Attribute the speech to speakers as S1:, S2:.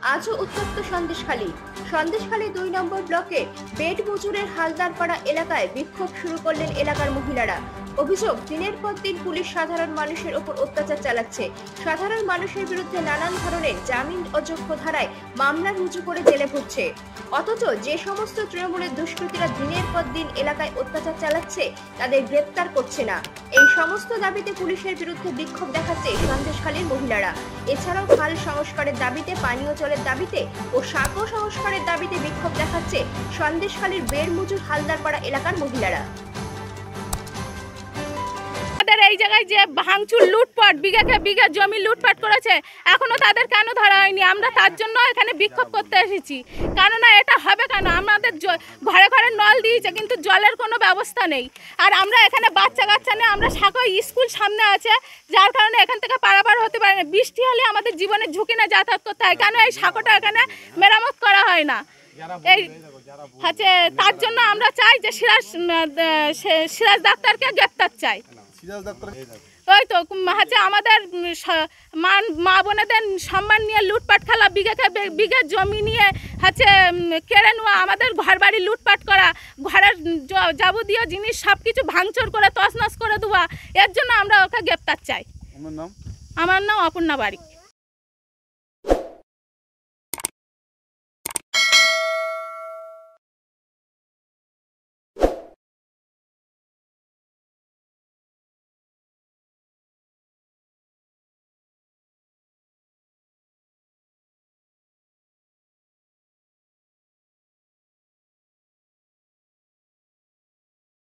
S1: আজও উত্তপ্ত সন্দেশখালী। সন্দেশখালী ২ নম্বর ব্লকে বেড মজুরের হালদারপাড়া এলাকায় বিক্ষোভ শুরু করলেন এলাকার মহিলারা। অভিযোগ, দিনের পর দিন পুলিশ সাধারণ মানুষের ওপর অত্যাচার চালাচ্ছে। সাধারণ মানুষের বিরুদ্ধে নানান ধরনের জামিন অযোগ্য ধারায় মামলা রুজু করে জেলে ভুগছে। অথচ যে সমস্ত তৃণমূলের দুষ্কৃতীরা দিনের পর দিন এলাকায় অত্যাচার চালাচ্ছে তাদের গ্রেপ্তার করছে না। এই সমস্ত দাবিতে পুলিশের বিরুদ্ধে বিক্ষোভ দেখাচ্ছে সন্দেশখালীর মহিলারা। এছাড়াও খাল সংস্কারের দাবিতে, পানীয় জলের দাবিতে ও সাঁকো সংস্কারের দাবিতে বিক্ষোভ দেখাচ্ছে সন্দেশখালীর বেড় মজুর হালদারপাড়া এলাকার মহিলারা।
S2: এই জায়গায় যে ভাঙচুর, লুটপাট, বিঘাকে বিঘা জমি লুটপাট করেছে, এখনো তাদের কেন ধরা হয়নি? আমরা তার জন্য এখানে বিক্ষোভ করতে এসেছি। কেননা এটা হবে কেন? আমাদের ঘরে ঘরে নল দিয়েছে, কিন্তু জলের কোনো ব্যবস্থা নেই। আর আমরা এখানে বাচ্চা কাচ্চা নিয়ে, আমরা সাঁকো স্কুল সামনে আছে, যার কারণে এখান থেকে পারাপার হতে পারে না। বৃষ্টি হলে আমাদের জীবনের ঝুঁকি না যাতায়াত করতে হয়। কেন এই সাঁকোটা এখানে মেরামত করা হয় না? এই হচ্ছে তার জন্য আমরা চাই যে সিরাজ ডাক্তারকে গ্রেপ্তার চাই। ওই তো হচ্ছে আমাদের মা বোনেদের সম্মান নিয়ে লুটপাট খেলা, বিঘাকে বিঘা জমি নিয়ে হচ্ছে কেড়ে নেওয়া, আমাদের ঘর বাড়ি লুটপাট করা, ঘরের যাবতীয় জিনিস সব কিছু ভাঙচুর করে তছনছ করে দেওয়া, এর জন্য আমরা ওকে গ্রেপ্তার চাই। আমার নাম অপর্ণা বারিক।